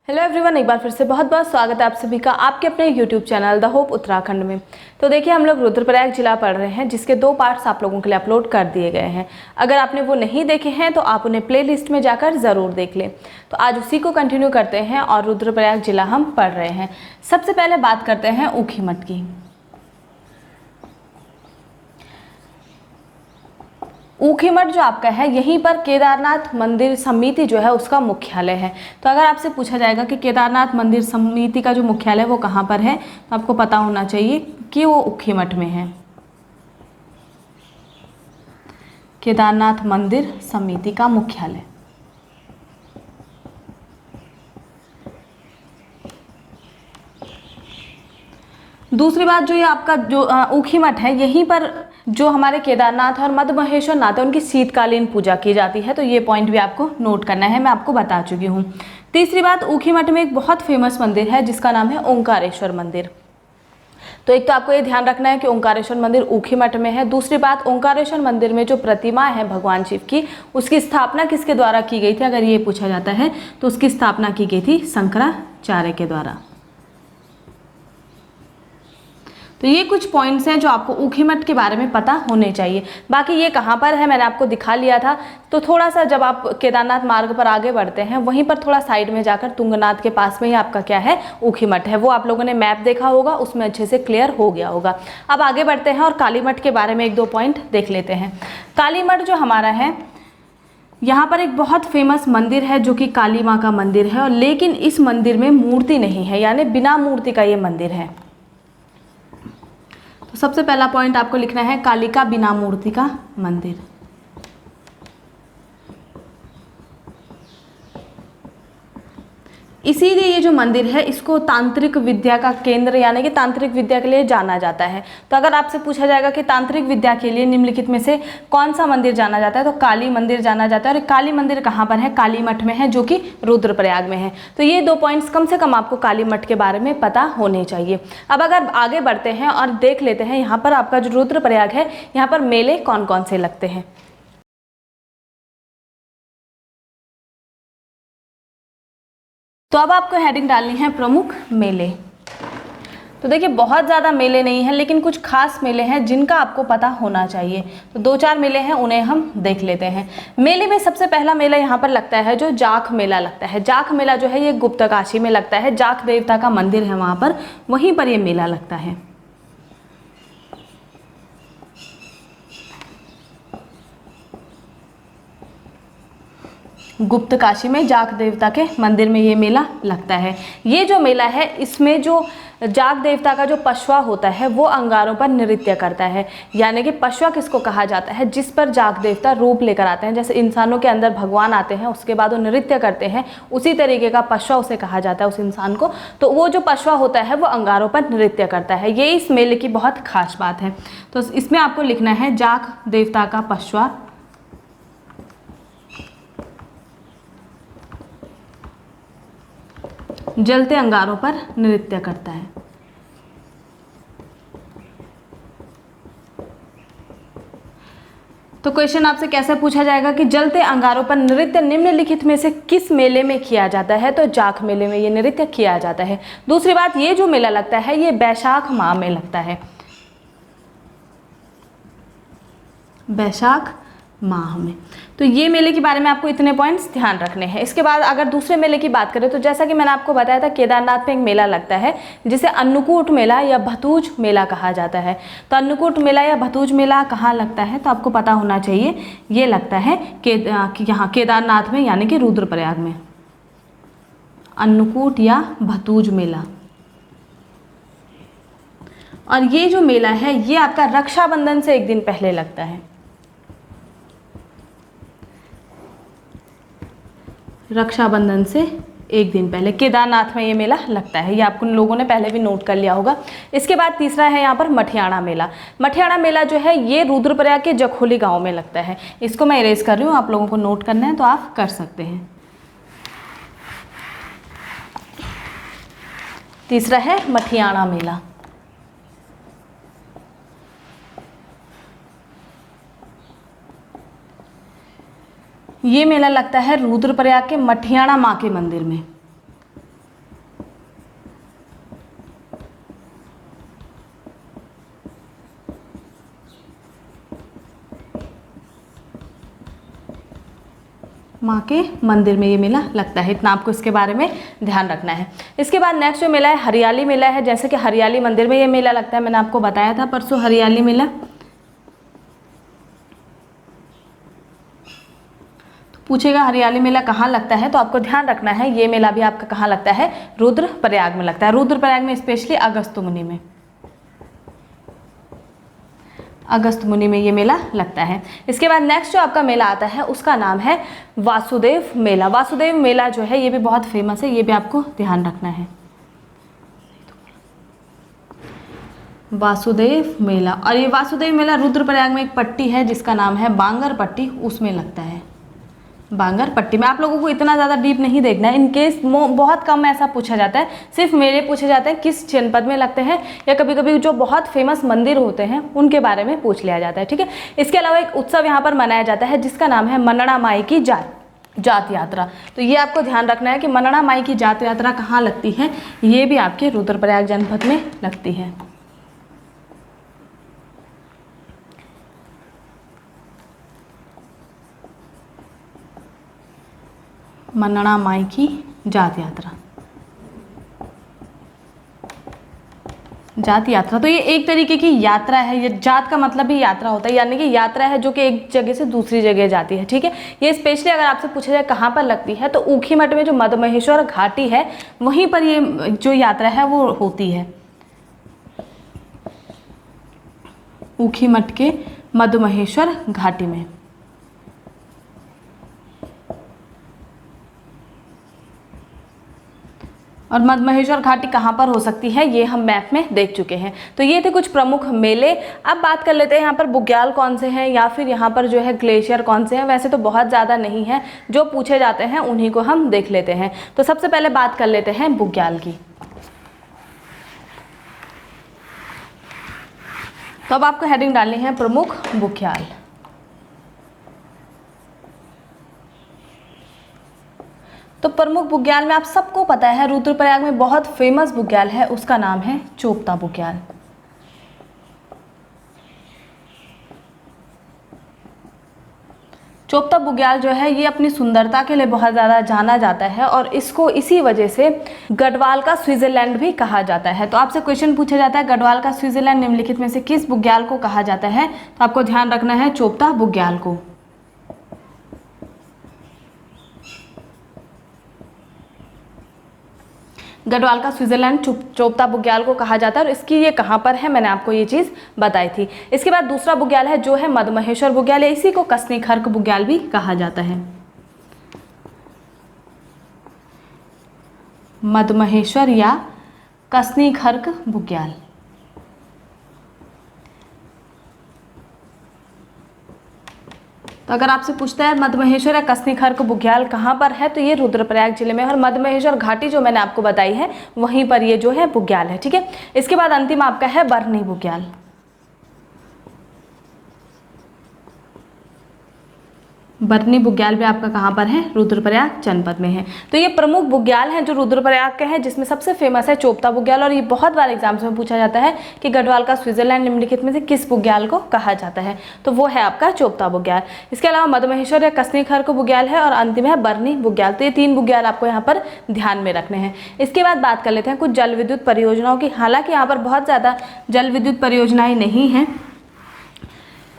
Hello everyone, एक बार फिर से बहुत बहुत स्वागत है आप सभी का आपके अपने YouTube channel the hope Uttarakhand में। तो देखिए, हम लोग रुद्रप्रयाग जिला पढ़ रहे हैं, जिसके 2 पार्ट्स आप लोगों के लिए अपलोड कर दिए गए हैं। अगर आपने वो नहीं देखे हैं तो आप उन्हें प्लेलिस्ट में जाकर ज़रूर देख लें। तो आज उसी को कंटिन्यू करते हैं और रुद्रप्रयाग जिला हम पढ़ रहे हैं। सबसे पहले बात करते हैं ऊखीमठ की। ऊखीमठ जो आपका है, यहीं पर केदारनाथ मंदिर समिति जो है उसका मुख्यालय है। तो अगर आपसे पूछा जाएगा कि केदारनाथ मंदिर समिति का जो मुख्यालय है वो कहाँ पर है, तो आपको पता होना चाहिए कि वो ऊखीमठ में है। केदारनाथ मंदिर समिति का मुख्यालय। दूसरी बात, जो ये आपका जो ऊखीमठ है, यहीं पर जो हमारे केदारनाथ और मद महेश्वर नाथ है उनकी शीतकालीन पूजा की जाती है। तो ये पॉइंट भी आपको नोट करना है, मैं आपको बता चुकी हूँ। तीसरी बात, ऊखीमठ में एक बहुत फेमस मंदिर है जिसका नाम है ओंकारेश्वर मंदिर। तो एक तो आपको ये ध्यान रखना है कि ओंकारेश्वर मंदिर ऊखीमठ में है। दूसरी बात, ओंकारेश्वर मंदिर में जो प्रतिमा है भगवान शिव की, उसकी स्थापना किसके द्वारा की गई थी, अगर ये पूछा जाता है तो उसकी स्थापना की गई थी शंकराचार्य के द्वारा। तो ये कुछ पॉइंट्स हैं जो आपको ऊखीमठ के बारे में पता होने चाहिए। बाकी ये कहाँ पर है मैंने आपको दिखा लिया था। तो थोड़ा सा जब आप केदारनाथ मार्ग पर आगे बढ़ते हैं, वहीं पर थोड़ा साइड में जाकर तुंगनाथ के पास में ही आपका क्या है, ऊखीमठ है। वो आप लोगों ने मैप देखा होगा, उसमें अच्छे से क्लियर हो गया होगा। अब आगे बढ़ते हैं और कालीमठ के बारे में 1-2 पॉइंट देख लेते हैं। कालीमठ जो हमारा है, यहाँ पर एक बहुत फेमस मंदिर है जो कि काली माँ का मंदिर है, और लेकिन इस मंदिर में मूर्ति नहीं है, यानी बिना मूर्ति का ये मंदिर है। तो सबसे पहला पॉइंट आपको लिखना है, कालिका बिना मूर्ति का मंदिर। इसीलिए ये जो मंदिर है इसको तांत्रिक विद्या का केंद्र यानी कि तांत्रिक विद्या के लिए जाना जाता है। तो अगर आपसे पूछा जाएगा कि तांत्रिक विद्या के लिए निम्नलिखित में से कौन सा मंदिर जाना जाता है, तो काली मंदिर जाना जाता है। और काली मंदिर कहाँ पर है, कालीमठ में है, जो कि रुद्रप्रयाग में है। तो ये 2 पॉइंट्स कम से कम आपको कालीमठ के बारे में पता होने चाहिए। अब अगर आगे बढ़ते हैं और देख लेते हैं यहाँ पर आपका जो रुद्रप्रयाग है, यहाँ पर मेले कौन कौन से लगते हैं। तो अब आपको हेडिंग डालनी है प्रमुख मेले। तो देखिए, बहुत ज़्यादा मेले नहीं हैं, लेकिन कुछ खास मेले हैं जिनका आपको पता होना चाहिए। तो 2-4 मेले हैं, उन्हें हम देख लेते हैं। मेले में सबसे पहला मेला यहाँ पर लगता है जो जाख मेला लगता है। जाख मेला जो है ये गुप्तकाशी में लगता है। जाख देवता का मंदिर है वहाँ पर, वहीं पर ये मेला लगता है। गुप्तकाशी में जाख देवता के मंदिर में ये मेला लगता है। ये जो मेला है, इसमें जो जाख देवता का जो पशुआ होता है वो अंगारों पर नृत्य करता है। यानी कि पशुआ किसको कहा जाता है, जिस पर जाख देवता रूप लेकर आते हैं। जैसे इंसानों के अंदर भगवान आते हैं, उसके बाद वो नृत्य करते हैं, उसी तरीके का पशुआ उसे कहा जाता है उस इंसान को। तो वो जो पशुआ होता है वो अंगारों पर नृत्य करता है। ये इस मेले की बहुत खास बात है। तो इसमें आपको लिखना है, जाख देवता का पशुआ जलते अंगारों पर नृत्य करता है। तो क्वेश्चन आपसे कैसे पूछा जाएगा कि जलते अंगारों पर नृत्य निम्नलिखित में से किस मेले में किया जाता है, तो जाख मेले में ये नृत्य किया जाता है। दूसरी बात, ये जो मेला लगता है ये बैशाख माह में लगता है। बैशाख माह में। तो ये मेले के बारे में आपको इतने पॉइंट्स ध्यान रखने हैं। इसके बाद अगर दूसरे मेले की बात करें, तो जैसा कि मैंने आपको बताया था, केदारनाथ में एक मेला लगता है जिसे अन्नकूट मेला या भतूज मेला कहा जाता है। तो अन्नकूट मेला या भतूज मेला कहाँ लगता है, तो आपको पता होना चाहिए, ये लगता है यहाँ केदारनाथ में, यानी कि रुद्रप्रयाग में। अन्नकूट या भतूज मेला। और ये जो मेला है ये आपका रक्षाबंधन से 1 दिन पहले लगता है। रक्षाबंधन से 1 दिन पहले केदारनाथ में ये मेला लगता है। ये आपको लोगों ने पहले भी नोट कर लिया होगा। इसके बाद तीसरा है यहाँ पर मठियाणा मेला। मठियाणा मेला जो है ये रुद्रप्रयाग के जखोली गांव में लगता है। इसको मैं इरेज कर रही हूँ, आप लोगों को नोट करना है तो आप कर सकते हैं। तीसरा है मठियाणा मेला। ये मेला लगता है रुद्रप्रयाग के मठियाणा माँ के मंदिर में। माँ के मंदिर में ये मेला लगता है। इतना आपको इसके बारे में ध्यान रखना है। इसके बाद नेक्स्ट जो मेला है हरियाली मेला है। जैसे कि हरियाली मंदिर में ये मेला लगता है, मैंने आपको बताया था परसों हरियाली मेला। तो पूछेगा हरियाली मेला कहाँ लगता है, तो आपको ध्यान रखना है ये मेला भी आपका कहाँ लगता है, रुद्रप्रयाग में लगता है। रुद्रप्रयाग में स्पेशली अगस्त मुनि में, अगस्त मुनि में ये मेला लगता है। इसके बाद नेक्स्ट जो आपका मेला आता है उसका नाम है वासुदेव मेला। वासुदेव मेला जो है ये भी बहुत फेमस है, ये भी आपको ध्यान रखना है। वासुदेव मेला, और ये वासुदेव मेला रुद्रप्रयाग में एक पट्टी है जिसका नाम है बांगर पट्टी, उसमें लगता है। बांगर पट्टी में आप लोगों को इतना ज़्यादा डीप नहीं देखना है, इनकेस बहुत कम ऐसा पूछा जाता है, सिर्फ मेरे पूछे जाते हैं किस जनपद में लगते हैं, या कभी कभी जो बहुत फेमस मंदिर होते हैं उनके बारे में पूछ लिया जाता है, ठीक है। इसके अलावा एक उत्सव यहाँ पर मनाया जाता है जिसका नाम है मनड़ा माई की जात यात्रा। तो ये आपको ध्यान रखना है कि मनड़ा माई की जात यात्रा कहाँ लगती है, ये भी आपके रुद्रप्रयाग जनपद में लगती है। मनड़ा माई की जात यात्रा, जात यात्रा। तो ये एक तरीके की यात्रा है, ये जात का मतलब भी यात्रा होता है, यानी कि यात्रा है जो कि एक जगह से दूसरी जगह जाती है, ठीक है। ये स्पेशली अगर आपसे पूछा जाए कहाँ पर लगती है, तो ऊखीमठ में जो मधुमहेश्वर घाटी है वहीं पर ये जो यात्रा है वो होती है। ऊखीमठ के मधुमहेश्वर घाटी में। और मधुमहेश्वर घाटी कहाँ पर हो सकती है ये हम मैप में देख चुके हैं। तो ये थे कुछ प्रमुख मेले। अब बात कर लेते हैं यहाँ पर बुग्याल कौन से हैं, या फिर यहाँ पर जो है ग्लेशियर कौन से हैं। वैसे तो बहुत ज़्यादा नहीं है, जो पूछे जाते हैं उन्हीं को हम देख लेते हैं। तो सबसे पहले बात कर लेते हैं बुग्याल की। तो अब आपको हेडिंग डालनी है प्रमुख बुग्याल। तो प्रमुख बुग्याल में आप सबको पता है रुद्रप्रयाग में बहुत फेमस बुग्याल है, उसका नाम है चोपता बुग्याल। चोपता बुग्याल जो है ये अपनी सुंदरता के लिए बहुत ज़्यादा जाना जाता है, और इसको इसी वजह से गढ़वाल का स्विट्जरलैंड भी कहा जाता है। तो आपसे क्वेश्चन पूछा जाता है गढ़वाल का स्विट्जरलैंड निम्नलिखित में से किस बुग्याल को कहा जाता है, तो आपको ध्यान रखना है चोपता बुग्याल को। गढ़वाल का स्विट्जरलैंड चोपता बुग्याल को कहा जाता है, और इसकी ये कहाँ पर है मैंने आपको ये चीज़ बताई थी। इसके बाद दूसरा बुग्याल है जो है मधुमहेश्वर बुग्याल, है इसी को कसनी खर्क बुग्याल भी कहा जाता है। मधुमहेश्वर या कसनी खर्क बुग्याल। तो अगर आपसे पूछता है मधुमहेश्वर या कसनी खर्क बुग्याल कहाँ पर है, तो ये रुद्रप्रयाग जिले में, और मधुमहेश्वर घाटी जो मैंने आपको बताई है वहीं पर ये जो है बुग्याल है, ठीक है। इसके बाद अंतिम आपका है बरनी बुग्याल। बरनी बुग्याल भी आपका कहाँ पर है, रुद्रप्रयाग जनपद में है। तो ये प्रमुख बुग्याल हैं जो रुद्रप्रयाग के हैं, जिसमें सबसे फेमस है चोपता बुग्याल, और ये बहुत बार एग्जाम्स में पूछा जाता है कि गढ़वाल का स्विट्जरलैंड निम्नलिखित में से किस बुग्याल को कहा जाता है, तो वो है आपका चोपता बुग्याल। इसके अलावा मधुमहेश्वर या कसनी खर्क बुग्याल है, और अंतिम है बरनी बुग्याल। तो ये 3 बुग्याल आपको यहाँ पर ध्यान में रखने हैं। इसके बाद बात कर लेते हैं कुछ जल विद्युत परियोजनाओं की। हालांकि यहाँ पर बहुत ज़्यादा जल विद्युत परियोजनाएं नहीं हैं,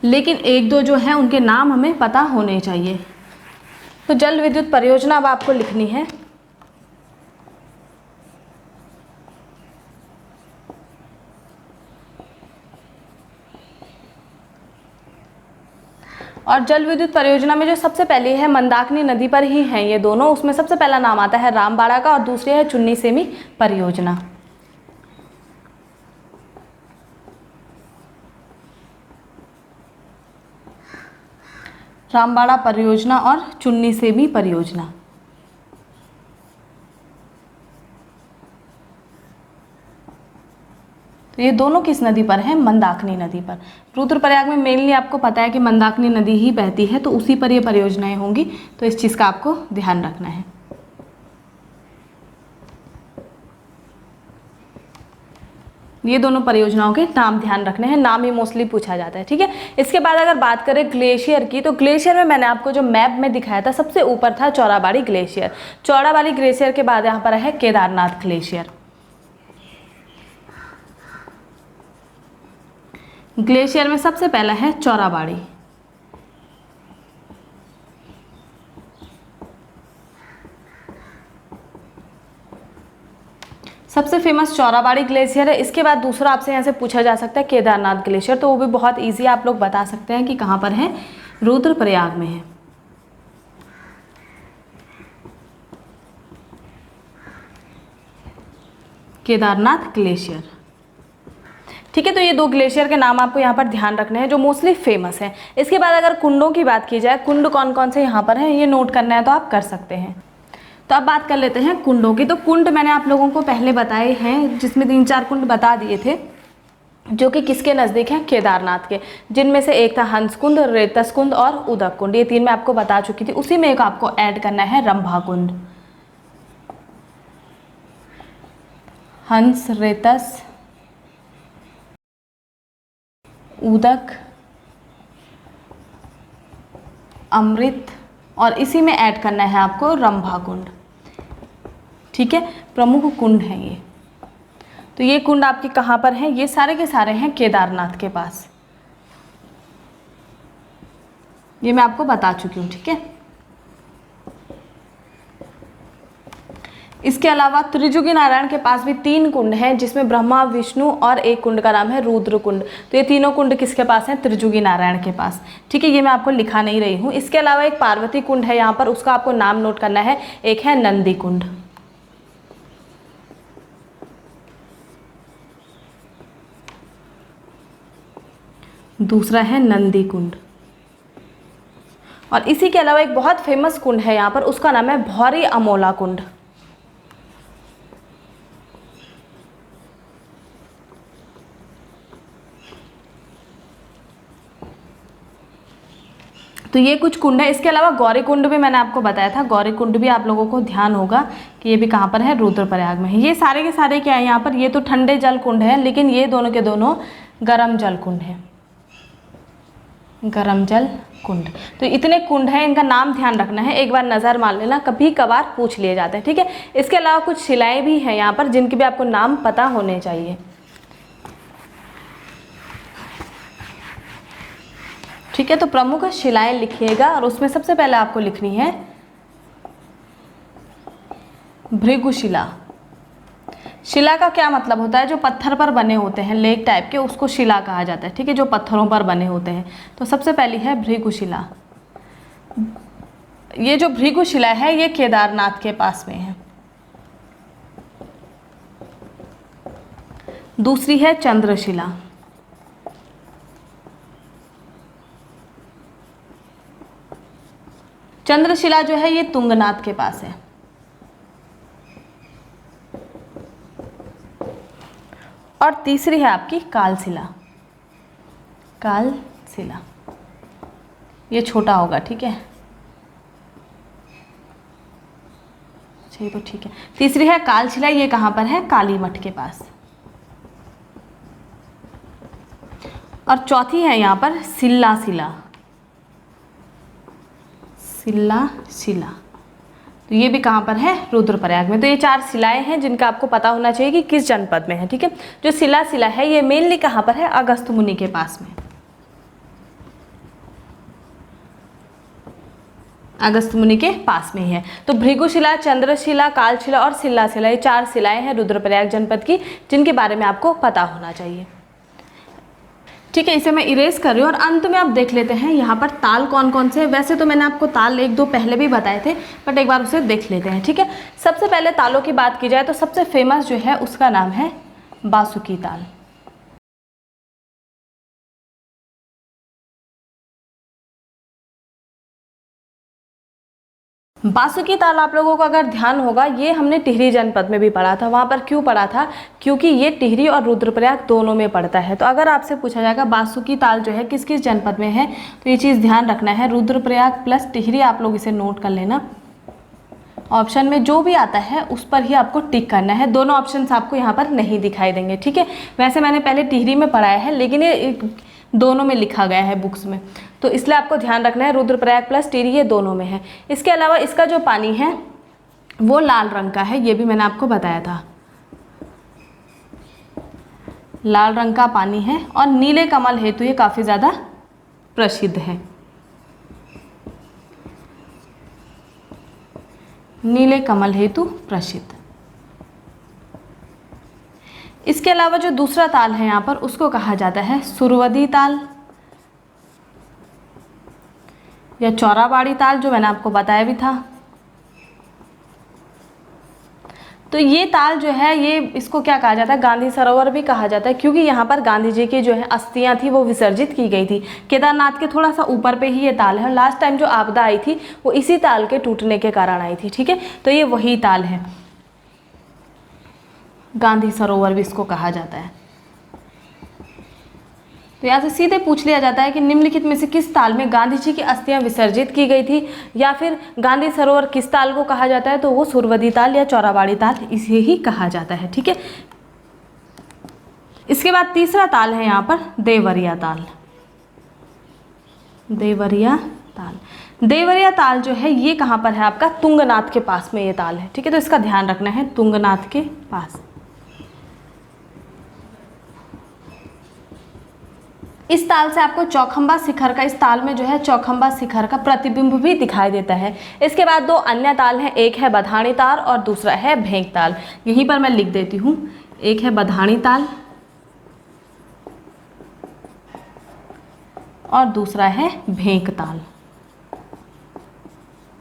लेकिन 1-2 जो हैं उनके नाम हमें पता होने चाहिए। तो जल विद्युत परियोजना अब आपको लिखनी है। और जल विद्युत परियोजना में जो सबसे पहली है मंदाकिनी नदी पर ही हैं ये दोनों। उसमें सबसे पहला नाम आता है रामबाड़ा का, और दूसरी है चुन्नी सेमी परियोजना। रामबाड़ा परियोजना और चुन्नी सेमी परियोजना। तो ये दोनों किस नदी पर हैं, मंदाकिनी नदी पर। रुद्रप्रयाग में मेनली आपको पता है कि मंदाकिनी नदी ही बहती है, तो उसी पर ये परियोजनाएं होंगी। तो इस चीज़ का आपको ध्यान रखना है। ये दोनों परियोजनाओं के नाम ध्यान रखने हैं, नाम ही मोस्टली पूछा जाता है, ठीक है। इसके बाद अगर बात करें ग्लेशियर की, तो ग्लेशियर में मैंने आपको जो मैप में दिखाया था सबसे ऊपर था चौराबाड़ी ग्लेशियर। चौराबाड़ी ग्लेशियर के बाद यहाँ पर है केदारनाथ ग्लेशियर। ग्लेशियर में सबसे पहला है चौराबाड़ी। सबसे फेमस चौराबाड़ी ग्लेशियर है। इसके बाद दूसरा आपसे यहाँ से पूछा जा सकता है केदारनाथ ग्लेशियर, तो वो भी बहुत इजी आप लोग बता सकते हैं कि कहाँ पर है, रुद्रप्रयाग में है। केदारनाथ ग्लेशियर, ठीक है। तो ये दो ग्लेशियर के नाम आपको यहाँ पर ध्यान रखने हैं जो मोस्टली फेमस हैं। इसके बाद अगर कुंडों की बात की जाए, कुंड कौन कौन से यहाँ पर हैं ये नोट करना है तो आप कर सकते हैं। तो अब बात कर लेते हैं कुंडों की। तो कुंड मैंने आप लोगों को पहले बताए हैं, जिसमें 3-4 कुंड बता दिए थे जो कि किसके नज़दीक हैं, केदारनाथ के, जिनमें से एक था हंस कुंड, रेतस कुंड और उदक कुंड। ये 3 मैं आपको बता चुकी थी। उसी में एक आपको ऐड करना है रंभा कुंड। हंस, रेतस, उदक, अमृत और इसी में ऐड करना है आपको रंभा कुंड, ठीक है। प्रमुख कुंड हैं ये। तो ये कुंड आपके कहाँ पर हैं, ये सारे के सारे हैं केदारनाथ के पास। ये मैं आपको बता चुकी हूँ, ठीक है। इसके अलावा त्रिजुगी नारायण के पास भी 3 कुंड हैं, जिसमें ब्रह्मा, विष्णु और एक कुंड का नाम है रुद्र कुंड। तो ये तीनों कुंड किसके पास हैं, त्रिजुगी नारायण के पास, ठीक है। ये मैं आपको लिखा नहीं रही हूँ। इसके अलावा एक पार्वती कुंड है यहाँ पर, उसका आपको नाम नोट करना है। एक है नंदी कुंड, दूसरा है नंदी कुंड। और इसी के अलावा एक बहुत फेमस कुंड है यहाँ पर, उसका नाम है भौरी अमोला कुंड। तो ये कुछ कुंड है। इसके अलावा गौरी कुंड भी मैंने आपको बताया था, गौरी कुंड भी आप लोगों को ध्यान होगा कि ये भी कहाँ पर है, रुद्रप्रयाग में है। ये सारे के सारे क्या है यहाँ पर, ये तो ठंडे जल कुंड है, लेकिन ये दोनों के दोनों गर्म जल कुंड है, गर्म जल कुंड। तो इतने कुंड हैं, इनका नाम ध्यान रखना है, एक बार नज़र मार लेना, कभी कभार पूछ लिए जाते हैं, ठीक है। इसके अलावा कुछ शिलाएँ भी हैं यहाँ पर जिनके भी आपको नाम पता होने चाहिए, ठीक है। तो प्रमुख शिलाएं लिखिएगा और उसमें सबसे पहले आपको लिखनी है भृगुशिला। शिला का क्या मतलब होता है, जो पत्थर पर बने होते हैं लेक टाइप के, उसको शिला कहा जाता है, ठीक है, जो पत्थरों पर बने होते हैं। तो सबसे पहली है भृगुशिला। ये जो भृगुशिला है ये केदारनाथ के पास में है। दूसरी है चंद्रशिला। चंद्रशिला जो है ये तुंगनाथ के पास है। और तीसरी है आपकी कालशिला। कालशिला ये छोटा होगा, ठीक है, अच्छा ये तो ठीक है। तीसरी है कालशिला, ये कहाँ पर है, काली मठ के पास। और चौथी है यहाँ पर सिल्ला शिला। सिल्ला शिला, तो ये भी कहाँ पर है, रुद्रप्रयाग में। तो ये 4 शिलाएं हैं जिनका आपको पता होना चाहिए कि किस जनपद में है, ठीक है। जो सिल्ला शिला है ये मेनली कहाँ पर है, अगस्त्य मुनि के पास में। अगस्त्य मुनि के पास में ही है। तो भृगुशिला, चंद्रशिला, कालशिला और सिल्ला शिला, ये 4 शिलाएं हैं रुद्रप्रयाग जनपद की, जिनके बारे में आपको पता होना चाहिए, ठीक है। इसे मैं इरेज कर रही हूँ और अंत में आप देख लेते हैं यहाँ पर ताल कौन कौन से हैं। वैसे तो मैंने आपको ताल 1-2 पहले भी बताए थे, बट एक बार उसे देख लेते हैं, ठीक है। सबसे पहले तालों की बात की जाए तो सबसे फेमस जो है उसका नाम है बासुकी ताल। बासुकी ताल आप लोगों को अगर ध्यान होगा, ये हमने टिहरी जनपद में भी पढ़ा था। वहाँ पर क्यों पढ़ा था, क्योंकि ये टिहरी और रुद्रप्रयाग दोनों में पड़ता है। तो अगर आपसे पूछा जाएगा बासुकी ताल जो है किस किस जनपद में है, तो ये चीज़ ध्यान रखना है, रुद्रप्रयाग प्लस टिहरी, आप लोग इसे नोट कर लेना। ऑप्शन में जो भी आता है उस पर ही आपको टिक करना है। दोनों ऑप्शंस आपको यहाँ पर नहीं दिखाई देंगे, ठीक है। वैसे मैंने पहले टिहरी में पढ़ाया है, लेकिन ये दोनों में लिखा गया है बुक्स में, तो इसलिए आपको ध्यान रखना है रुद्रप्रयाग प्लस टिहरी ये दोनों में है। इसके अलावा इसका जो पानी है वो लाल रंग का है, ये भी मैंने आपको बताया था, लाल रंग का पानी है और नीले कमल हेतु ये काफ़ी ज़्यादा प्रसिद्ध है। नीले कमल हेतु प्रसिद्ध। इसके अलावा जो दूसरा ताल है यहाँ पर उसको कहा जाता है सुरवदी ताल या चौराबाड़ी ताल, जो मैंने आपको बताया भी था। तो ये ताल जो है ये इसको क्या कहा जाता है, गांधी सरोवर भी कहा जाता है, क्योंकि यहाँ पर गांधी जी की जो है अस्थियाँ थी वो विसर्जित की गई थी। केदारनाथ के थोड़ा सा ऊपर पे ही ये ताल है और लास्ट टाइम जो आपदा आई थी वो इसी ताल के टूटने के कारण आई थी, ठीक है। तो ये वही ताल है, गांधी सरोवर भी इसको कहा जाता है। तो यहाँ से सीधे पूछ लिया जाता है कि निम्नलिखित में से किस ताल में गांधी जी की अस्थियां विसर्जित की गई थी, या फिर गांधी सरोवर किस ताल को कहा जाता है, तो वो सुरवदी ताल या चौराबाड़ी ताल इसे ही कहा जाता है, ठीक है। इसके बाद तीसरा ताल है यहाँ पर देवरिया ताल। देवरिया ताल, देवरिया ताल जो है ये कहाँ पर है आपका, तुंगनाथ के पास में ये ताल है, ठीक है। तो इसका ध्यान रखना है, तुंगनाथ के पास। इस ताल से आपको चौखंबा शिखर का, इस ताल में जो है चौखंबा शिखर का प्रतिबिंब भी दिखाई देता है। इसके बाद दो अन्य ताल हैं, एक है बधानी ताल और दूसरा है भेंक ताल। यहीं पर मैं लिख देती हूँ, एक है बधानी ताल और दूसरा है भेंक ताल।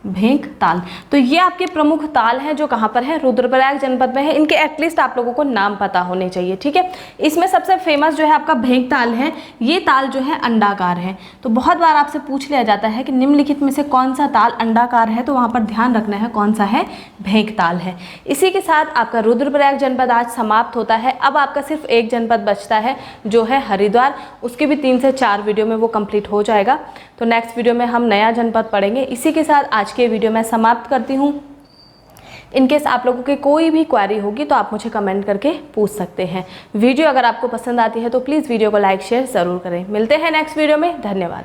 भेंक ताल, तो ये आपके प्रमुख ताल हैं जो कहाँ पर है, रुद्रप्रयाग जनपद में है। इनके एटलीस्ट आप लोगों को नाम पता होने चाहिए, ठीक है। इसमें सबसे फेमस जो है आपका भेंक ताल है। ये ताल जो है अंडाकार है। तो बहुत बार आपसे पूछ लिया जाता है कि निम्नलिखित में से कौन सा ताल अंडाकार है, तो वहाँ पर ध्यान रखना है कौन सा है, भेंक ताल है। इसी के साथ आपका रुद्रप्रयाग जनपद आज समाप्त होता है। अब आपका सिर्फ एक जनपद बचता है जो है हरिद्वार, उसके भी 3 से 4 वीडियो में वो कंप्लीट हो जाएगा। तो नेक्स्ट वीडियो में हम नया जनपद पढ़ेंगे। इसी के साथ आज के वीडियो मैं समाप्त करती हूँ। इनकेस आप लोगों की कोई भी क्वेरी होगी तो आप मुझे कमेंट करके पूछ सकते हैं। वीडियो अगर आपको पसंद आती है तो प्लीज़ वीडियो को लाइक शेयर ज़रूर करें। मिलते हैं नेक्स्ट वीडियो में, धन्यवाद।